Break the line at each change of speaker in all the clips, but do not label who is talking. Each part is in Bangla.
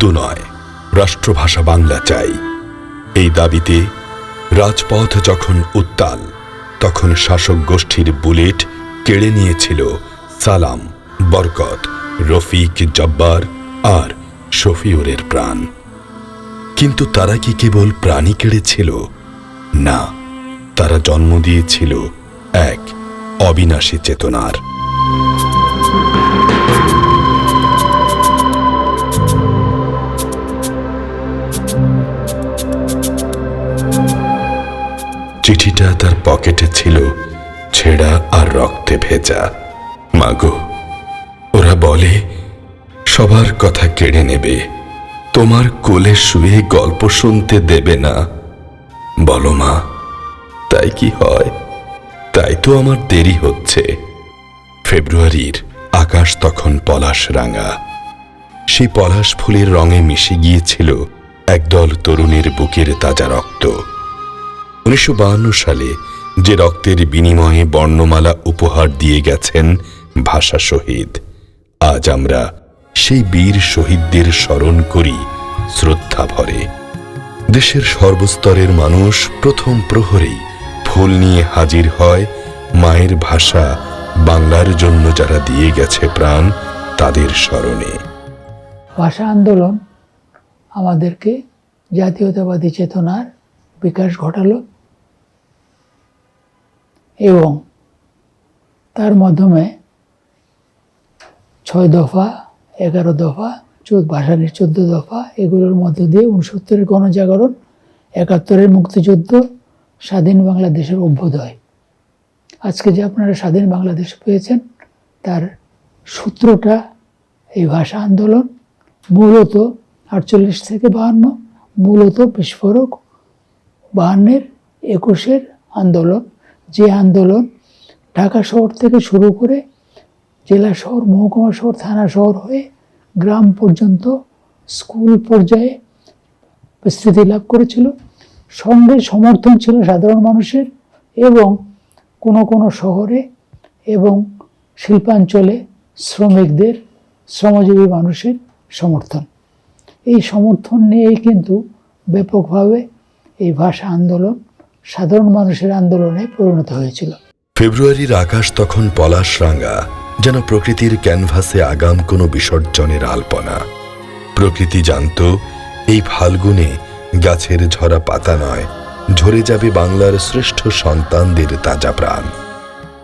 উর্দু নয়, রাষ্ট্রভাষা বাংলা চাই। এই দাবিতে রাজপথ যখন উত্তাল, তখন শাসক গোষ্ঠীর বুলেট কেড়ে নিয়েছিল সালাম, বরকত, রফিক, জব্বার আর শফিউরের প্রাণ। কিন্তু তারা কি কেবল প্রাণী কেড়েছিল? না, তারা জন্ম দিয়েছিল এক অবিনাশী চেতনার। চিঠিটা তার পকেটে ছিল, ছেঁড়া আর রক্তে ভেজা। মাগো, ওরা বলে সবার কথা কেড়ে নেবে, তোমার কোলে শুয়ে গল্প শুনতে দেবে না। বলো মা, তাই কি হয়? তাই তো আমার দেরি হচ্ছে। ফেব্রুয়ারির আকাশ তখন পলাশ রাঙা। সেই পলাশ ফুলের রঙে মিশে গিয়েছিল একদল তরুণের বুকের তাজা রক্ত। 1952 সালে যে রক্তের বিনিময়ে বর্ণমালা উপহার দিয়ে গেছেন ভাষা শহীদ, আজ আমরা সেই বীর শহীদদের স্মরণ করি শ্রদ্ধা ভরে। দেশের সর্বস্তরের মানুষ প্রথম প্রহরেই ফুল নিয়ে হাজির হয় মায়ের ভাষা বাংলার জন্য যারা দিয়ে গেছে প্রাণ, তাদের স্মরণে।
ভাষা আন্দোলন আমাদেরকে জাতীয়তাবাদী চেতনার বিকাশ ঘটালো এবং তার মাধ্যমে 6 দফা, 11 দফা, ভাষার 14 দফা, এগুলোর মধ্য দিয়ে 69-এর গণজাগরণ, 71-এর মুক্তিযুদ্ধ, স্বাধীন বাংলাদেশের অভ্যুদয়। আজকে যে আপনারা স্বাধীন বাংলাদেশ পেয়েছেন, তার সূত্রটা এই ভাষা আন্দোলন। মূলত 48 থেকে 52, মূলত বিস্ফোরক 52-এর 21-এর আন্দোলন, যে আন্দোলন ঢাকা শহর থেকে শুরু করে জেলা শহর, মহকুমা শহর, থানা শহর হয়ে গ্রাম পর্যন্ত, স্কুল পর্যায়ে বিস্তৃতি লাভ করেছিল। সঙ্গে সমর্থন ছিল সাধারণ মানুষের এবং কোনো শহরে এবং শিল্পাঞ্চলে শ্রমিকদের, শ্রমজীবী মানুষের সমর্থন। এই সমর্থন নিয়েই কিন্তু ব্যাপকভাবে এই ভাষা আন্দোলন সাধারণ মানুষের আন্দোলনে পরিণত হয়েছিল।
ফেব্রুয়ারির আকাশ তখন পলাশ রাঙা, যেন প্রকৃতির ক্যানভাসে আগাম কোনো বিসর্জনের আলপনা। প্রকৃতি জানত এই ফাল্গুনে গাছের ঝরা পাতা নয়, ঝরে যাবে বাংলার শ্রেষ্ঠ সন্তানদের তাজা প্রাণ।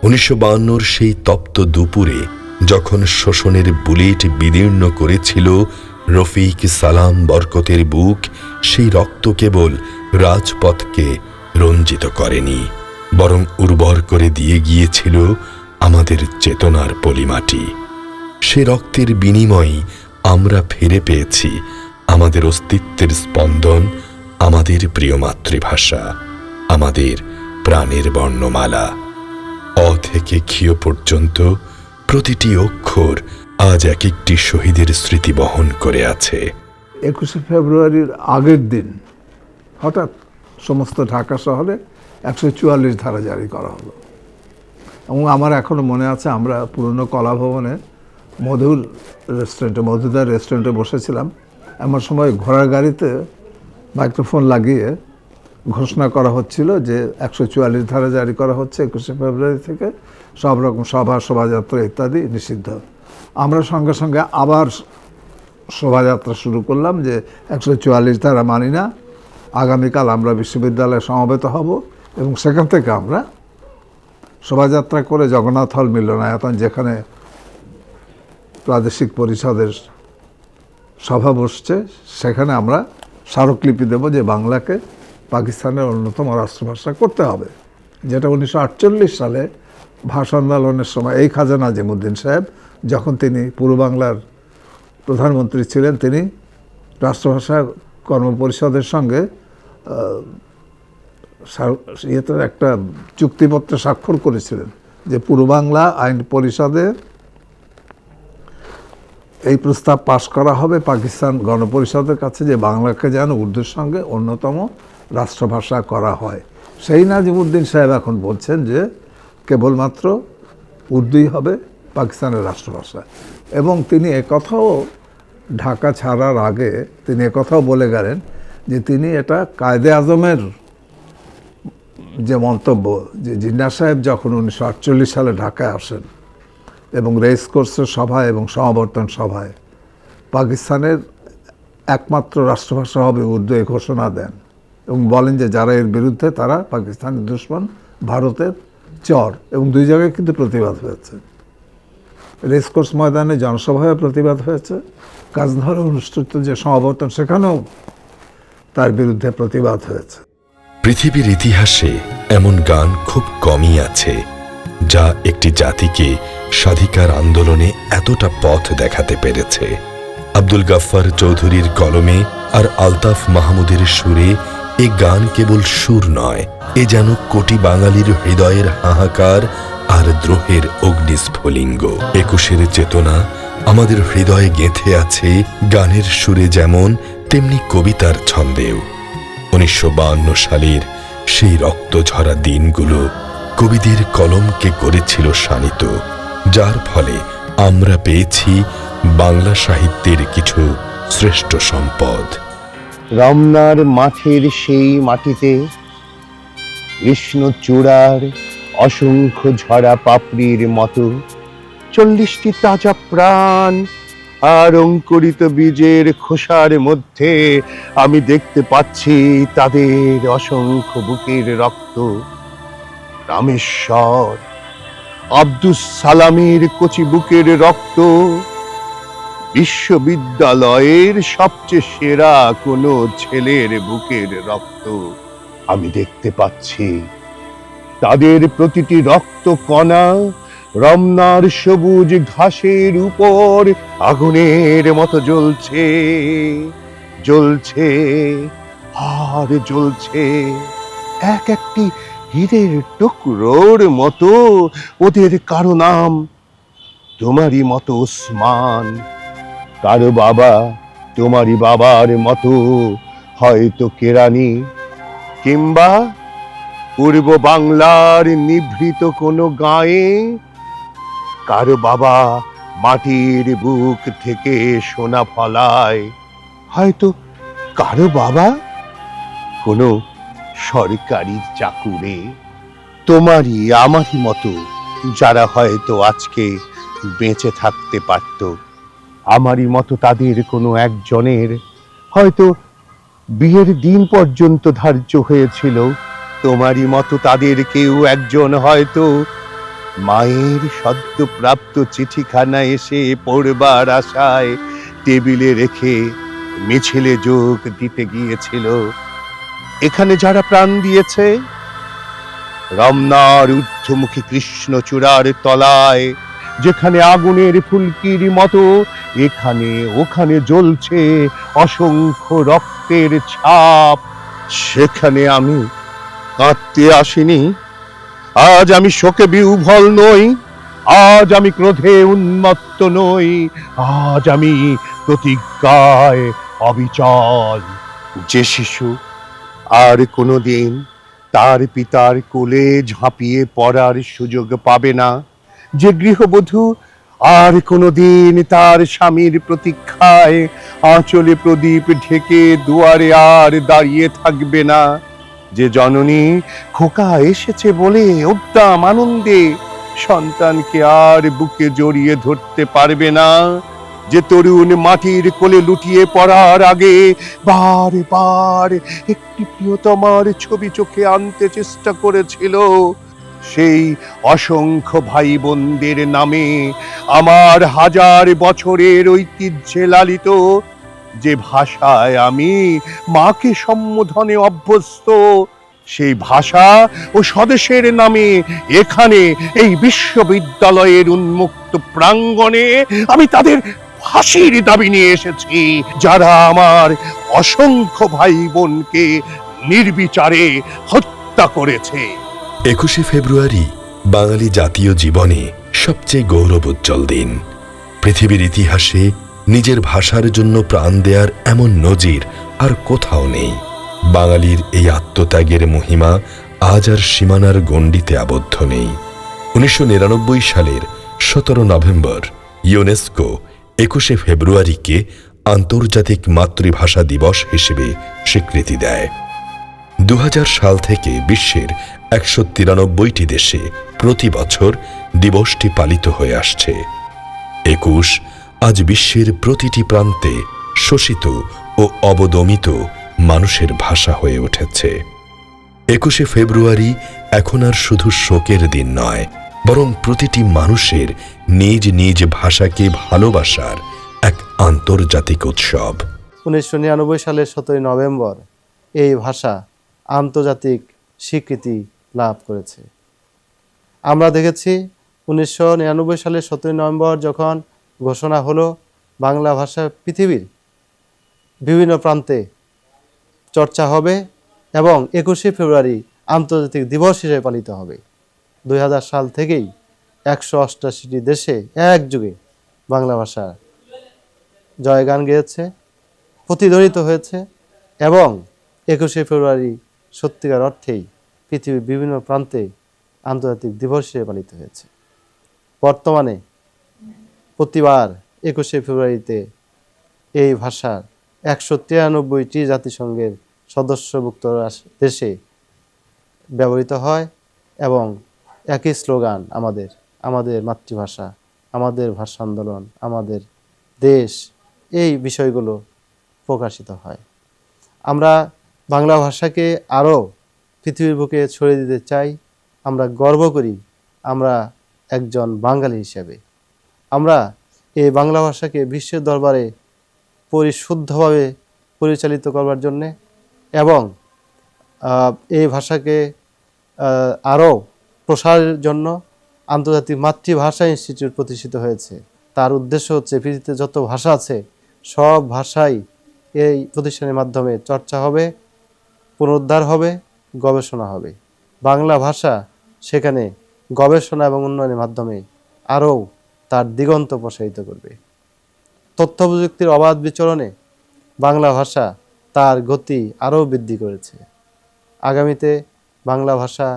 1952-র সেই তপ্ত দুপুরে যখন শোষণের বুলেট বিদীর্ণ করেছিল রফিক, সালাম, বরকতের বুক, সেই রক্ত কেবল রাজপথকে রঞ্জিত করেনি, বরং উর্বর করে দিয়ে গিয়েছিল আমাদের চেতনার পলিমাটি। সে রক্তের বিনিময়ে আমরা ফিরে পেয়েছি আমাদের অস্তিত্বের স্পন্দন, আমাদের প্রিয় মাতৃভাষা, আমাদের প্রাণের বর্ণমালা। অ থেকে ক্ষীয় পর্যন্ত প্রতিটি অক্ষর আজ এক একটি শহীদের স্মৃতি বহন করে আছে।
21শে ফেব্রুয়ারির আগের দিন হঠাৎ সমস্ত ঢাকা শহরে 144 ধারা জারি করা হলো এবং আমার এখনও মনে আছে, আমরা পুরনো কলাভবনে মধুদার রেস্টুরেন্টে বসেছিলাম। এমন সময় ঘোড়ার গাড়িতে মাইক্রোফোন লাগিয়ে ঘোষণা করা হচ্ছিল যে 144 ধারা জারি করা হচ্ছে, 21শে ফেব্রুয়ারি থেকে সব রকম সভা, শোভাযাত্রা ইত্যাদি নিষিদ্ধ। আমরা সঙ্গে সঙ্গে আবার শোভাযাত্রা শুরু করলাম যে 144 ধারা মানি না, আগামীকাল আমরা বিশ্ববিদ্যালয়ে সমবেত হব এবং সেখান থেকে আমরা শোভাযাত্রা করে জগন্নাথ হল মিলনায়তন, যেখানে প্রাদেশিক পরিষদের সভা বসছে, সেখানে আমরা স্মারকলিপি দেব যে বাংলাকে পাকিস্তানের অন্যতম রাষ্ট্রভাষা করতে হবে, যেটা 1948 সালে ভাষা আন্দোলনের সময় এই খাজা নাজিমুদ্দিন সাহেব, যখন তিনি পূর্ব বাংলার প্রধানমন্ত্রী ছিলেন, তিনি রাষ্ট্রভাষা কর্মপরিষদের সঙ্গে একটা চুক্তিপত্রে স্বাক্ষর করেছিলেন যে পূর্ব বাংলা আইন পরিষদে এই প্রস্তাব পাশ করা হবে পাকিস্তান গণপরিষদের কাছে যে বাংলাকে যেন উর্দুর সঙ্গে অন্যতম রাষ্ট্রভাষা করা হয়। সেই নাজিমুদ্দিন সাহেব এখন বলছেন যে কেবলমাত্র উর্দুই হবে পাকিস্তানের রাষ্ট্রভাষা, এবং তিনি একথাও ঢাকা ছাড়ার আগে তিনি একথাও বলে গেলেন যে তিনি এটা কায়েদে আজমের যে মন্তব্য, যে জিন্না সাহেব যখন 1948 সালে ঢাকায় আসেন এবং রেস কোর্সের সভায় এবং সমাবর্তন সভায় পাকিস্তানের একমাত্র রাষ্ট্রভাষা হবে উর্দু এই ঘোষণা দেন এবং বলেন যে যারা এর বিরুদ্ধে তারা পাকিস্তানের দুশমন, ভারতের চর, এবং দুই জায়গায় কিন্তু প্রতিবাদ হয়েছে। রেসকোর্স ময়দানে জনসভায় প্রতিবাদ হয়েছে, কাজনহরে অনুষ্ঠিত যে সমাবর্তন সেখানেও তার বিরুদ্ধে প্রতিবাদ হয়েছে।
পৃথিবীর ইতিহাসে এমন গান খুব কমই আছে যা একটি জাতিকে স্বাধিকার আন্দোলনে এতটা পথ দেখাতে পেরেছে। আব্দুল গাফফার চৌধুরীর কলমে আর আলতাফ মাহমুদের সুরে এ গান কেবল সুর নয়, এ যেন কোটি বাঙালির হৃদয়ের হাহাকার আর দ্রোহের অগ্নিস্ফুলিঙ্গ। ২১-এর চেতনা আমাদের হৃদয়ে গেঁথে আছে গানের সুরে যেমন, তেমনি কবিতার ছন্দেও। ১৯৫২ সালের সেই রক্তঝরা দিনগুলো কবিদের কলমকে করেছিল শানিত, যার ফলে আমরা পেয়েছি বাংলা সাহিত্যের কিছু শ্রেষ্ঠ সম্পদ।
রমনার মাঠের সেই মাটিতে কৃষ্ণচূড়ার অসংখ্য ঝরা পাপড়ির মতো ৪০টি তাজা প্রাণ আর অঙ্কুরিত বীজের খোসার মধ্যে আমি দেখতে পাচ্ছি তাদের অসংখ্য বুকের রক্ত। রামেশ্বর, আব্দুস সালামের কচি বুকের রক্ত, বিশ্ববিদ্যালয়ের সবচেয়ে সেরা কোনো ছেলের বুকের রক্ত। আমি দেখতে পাচ্ছি তাদের প্রতিটি রক্ত কণা রমনার সবুজ ঘাসের উপর আগুনের মতো জ্বলছে, জ্বলছে আর জ্বলছে। এক একটি হীরের টুকরোর মতো ওদের কারো নাম তোমারই মতো ওসমান, কারো বাবা তোমারই বাবার মতো হয়তো কেরানি, কিংবা পূর্ব বাংলার নিভৃত কোনো গায়ে কারো বাবা মাটির বুক থেকে সোনা ফলায়, হয়তো কারো বাবা কোনো সরকারি চাকুরে। তোমারই আমারই মতো যারা হয়তো আজকে বেঁচে থাকতে পারত, আমারই মতো তাদের কোনো একজনের হয়তো বিয়ের দিন পর্যন্ত ধার্য হয়েছিল, তোমারই মতো তাদের কেউ একজন হয়তো মায়ের সদ্যপ্রাপ্ত চিঠিখানা এসে পড়বার আশায় টেবিলে রেখে মিছিলে যোগ দিতে গিয়েছিল। এখানে যারা প্রাণ দিয়েছে রমনার ঊর্ধ্বমুখী কৃষ্ণচূড়ার তলায়, যেখানে আগুনের ফুলকির মতো এখানে ওখানে জ্বলছে অসংখ্য রক্তের ছাপ, সেখানে আমি কাঁদতে আসিনি। আজ আমি শোকে বিহ্বল নই, আজ আমি ক্রোধে উন্মত্ত নই, আজ আমি প্রতিজ্ঞায় অবিচল। যে শিশু আর কোনোদিন তার পিতার কোলে ঝাঁপিয়ে পড়ার সুযোগ পাবে না, যে গৃহবধূ আর কোনোদিন তার স্বামীর প্রতীক্ষায় আঁচলে প্রদীপ ঢেকে দুয়ারে আর দাঁড়িয়ে থাকবে না, যে জননী খোকা এসেছে বলে উদ্দাম আনন্দে সন্তানকে আর বুকে জড়িয়ে ধরতে পারবে না, যে তরুণ মাটির কোলে লুটিয়ে পড়ার আগে বারবার একটি প্রিয়তমার ছবি চোখে আনতে চেষ্টা করেছিল, সেই অসংখ্য ভাই বোনদের নামে আমার হাজার বছরের ঐতিহ্যে লালিত যে ভাষায় আমি মাকে সম্বোধনে অভ্যস্ত, সেই ভাষা ও স্বদেশের নামে এখানে এই বিশ্ববিদ্যালয়ের উন্মুক্ত প্রাঙ্গণে আমি তাদের ফাঁসির দাবি নিয়ে এসেছি, যারা আমার অসংখ্য ভাই বোনকে নির্বিচারে হত্যা করেছে।
২১শে ফেব্রুয়ারি বাঙালি জাতীয় জীবনে সবচেয়ে গৌরবোজ্জ্বল দিন। পৃথিবীর ইতিহাসে নিজের ভাষার জন্য প্রাণ দেয়ার এমন নজির আর কোথাও নেই। বাঙালির এই আত্মত্যাগের মহিমা আজ আর সীমানার গণ্ডিতে আবদ্ধ নেই। ১৯৯৯ সালের ১৭ নভেম্বর ইউনেস্কো ২১শে ফেব্রুয়ারিকে আন্তর্জাতিক মাতৃভাষা দিবস হিসেবে স্বীকৃতি দেয়। 2000 সাল থেকে বিশ্বের 193টি দেশে প্রতি বছর দিবসটি পালিত হয়ে আসছে। 21 আজ বিশ্বের প্রতিটি প্রান্তে শোষিত ও অবদমিত মানুষের ভাষা হয়ে উঠেছে। 21শে ফেব্রুয়ারি এখন আর শুধু শোকের দিন নয়, বরং প্রতিটি মানুষের নিজ নিজ ভাষাকে ভালোবাসার এক আন্তর্জাতিক উৎসব।
1999 সালের 17 নভেম্বর এই ভাষা আন্তর্জাতিক স্বীকৃতি লাভ করেছে। আমরা দেখেছি 1999 সালের 17 নভেম্বর যখন ঘোষণা হলো বাংলা ভাষা পৃথিবীর বিভিন্ন প্রান্তে চর্চা হবে এবং 21শে ফেব্রুয়ারি আন্তর্জাতিক দিবস হিসেবে পালিত হবে। 2000 সাল থেকেই 188টি দেশে একযোগে বাংলা ভাষা জয়গান গেয়েছে, প্রতিধ্বনিত হয়েছে এবং 21শে ফেব্রুয়ারি সত্যিকার অর্থেই পৃথিবীর বিভিন্ন প্রান্তে আন্তর্জাতিক দিবস হিসেবে পালিত হয়েছে। বর্তমানে প্রতিবার 21শে ফেব্রুয়ারিতে এই ভাষার 193টি জাতিসংঘের সদস্যভুক্ত দেশে ব্যবহৃত হয় এবং একই স্লোগান আমাদের মাতৃভাষা, আমাদের ভাষা আন্দোলন, আমাদের দেশ, এই বিষয়গুলো প্রকাশিত হয়। আমরা বাংলা ভাষাকে আরও পৃথিবীর বুকে ছড়িয়ে দিতে চাই। আমরা গর্ব করি আমরা একজন বাঙালি হিসেবে। আমরা এই বাংলা ভাষাকে বিশ্বের দরবারে পরিশুদ্ধভাবে পরিচালিত করবার জন্যে এবং এই ভাষাকে আরও প্রসারের জন্য আন্তর্জাতিক মাতৃভাষা ইনস্টিটিউট প্রতিষ্ঠিত হয়েছে। তার উদ্দেশ্য হচ্ছে পৃথিবীতে যত ভাষা আছে সব ভাষাই এই প্রতিষ্ঠানের মাধ্যমে চর্চা হবে, পুনরুদ্ধার হবে, গবেষণা হবে। বাংলা ভাষা সেখানে গবেষণা এবং উন্নয়নের মাধ্যমে আরও তার দিগন্ত প্রসারিত করবে। তথ্য প্রযুক্তির অবাধ বিচরণে বাংলা ভাষা তার গতি আরও বৃদ্ধি করেছে। আগামীতে বাংলা ভাষা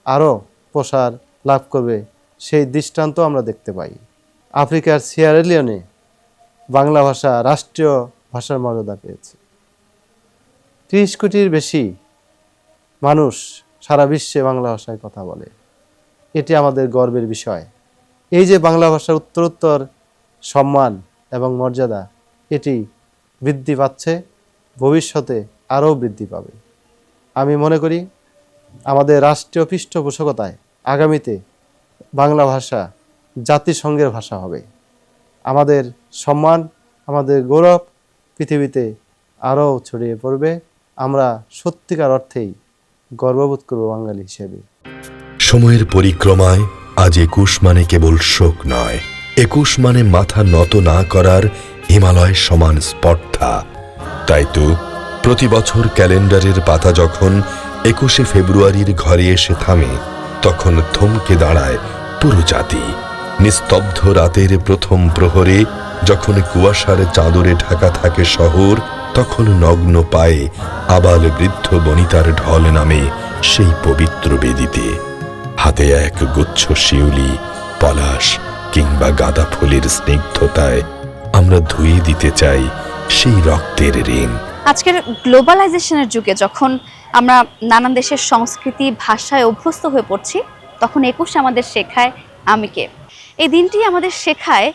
আরও প্রসার লাভ করবে, সেই দৃষ্টান্ত আমরা দেখতে পাই। আফ্রিকার সিয়েরা লিওনে বাংলা ভাষা রাষ্ট্রীয় ভাষার মর্যাদা পেয়েছে। 30 কোটির বেশি মানুষ সারা বিশ্বে বাংলা ভাষায় কথা বলে। এটি আমাদের গর্বের বিষয়। এই যে বাংলা ভাষার উত্তরোত্তর সম্মান এবং মর্যাদা, এটি বৃদ্ধি পাচ্ছে, ভবিষ্যতে আরও বৃদ্ধি পাবে। আমি মনে করি আমাদের রাষ্ট্রীয় পৃষ্ঠপোষকতায় আগামীতে বাংলা ভাষা জাতিসংঘের ভাষা হবে। আমাদের সম্মান, আমাদের গৌরব পৃথিবীতে আরও ছড়িয়ে পড়বে। আমরা সত্যিকার অর্থেই গর্ববোধ করব বাঙালি হিসেবে।
সময়ের পরিক্রমায় আজ 21 মানে কেবল শোক নয়, 21 মানে মাথা নত না করার হিমালয় সমান স্পর্ধা। তাই তো প্রতি বছর ক্যালেন্ডারের পাতা যখন 21শে ফেব্রুয়ারির ঘরে এসে থামে, তখন থমকে দাঁড়ায় পুরো জাতি। নিস্তব্ধ রাতের প্রথম প্রহরে যখন কুয়াশার চাদরে ঢাকা থাকে শহর, তখন নগ্ন পায়ে আবাল বৃদ্ধ বনিতার ঢল নামে সেই পবিত্র বেদিতে। হাতে এক গুচ্ছ শিউলি, পলাশ কিংবা গাঁদা ফুলের স্নিগ্ধতায় আমরা ধুয়ে দিতে চাই সেই রক্তের ঋণ।
আজকের গ্লোবালাইজেশনের যুগে যখন আমরা নানান দেশের সংস্কৃতি ভাষায় অভ্যস্ত হয়ে পড়ছি, তখন 21 আমাদের শেখায় আমি কে। এই দিনটি আমাদের শেখায়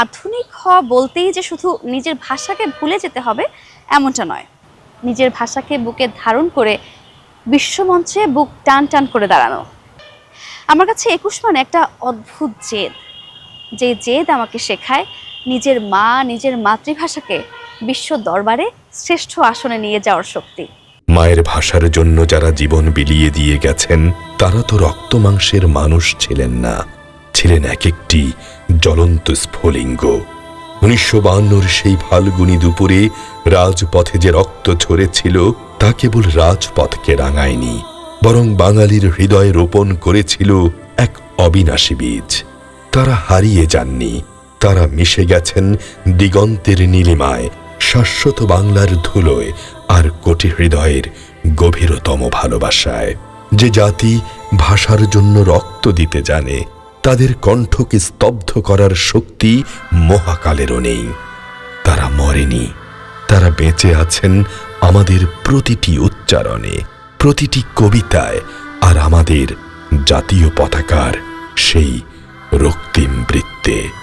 আধুনিক হওয়া বলতেই যে শুধু নিজের ভাষাকে ভুলে যেতে হবে এমনটা নয়, নিজের ভাষাকে বুকে ধারণ করে বিশ্বমঞ্চে বুক টান টান করে দাঁড়ানো। আমার কাছে 21 মানে একটা অদ্ভুত জেদ, যে জেদ আমাকে শেখায় নিজের মা, নিজের মাতৃভাষাকে বিশ্ব দরবারে শ্রেষ্ঠ আসনে নিয়ে যাওয়ার শক্তি।
মায়ের ভাষার জন্য যারা জীবন বিলিয়ে দিয়ে গেছেন, তারা তো রক্ত মাংসের মানুষ ছিলেন না, ছিলেন এক একটি জ্বলন্ত স্ফুলিঙ্গ। 1952 সেই ফাল্গুনী দুপুরে রাজপথে যে রক্ত ঝরেছিল, তা কেবল রাজপথকে রাঙায়নি, বরং বাঙালির হৃদয়ে রোপণ করেছিল এক অবিনাশী বীজ। তারা হারিয়ে যাননি, তারা মিশে গেছেন দিগন্তের নীলিমায়, শাশ্বত বাংলার ধুলোয় আর কোটি হৃদয়ের গভীরতম ভালোবাসায়। যে জাতি ভাষার জন্য রক্ত দিতে জানে, তাদের কণ্ঠকে স্তব্ধ করার শক্তি মহাকালেরও নেই। তারা মরেনি, তারা বেঁচে আছেন আমাদের প্রতিটি উচ্চারণে, প্রতিটি কবিতায়, আর আমাদের জাতীয় পতাকার সেই রক্তিম বৃত্তে।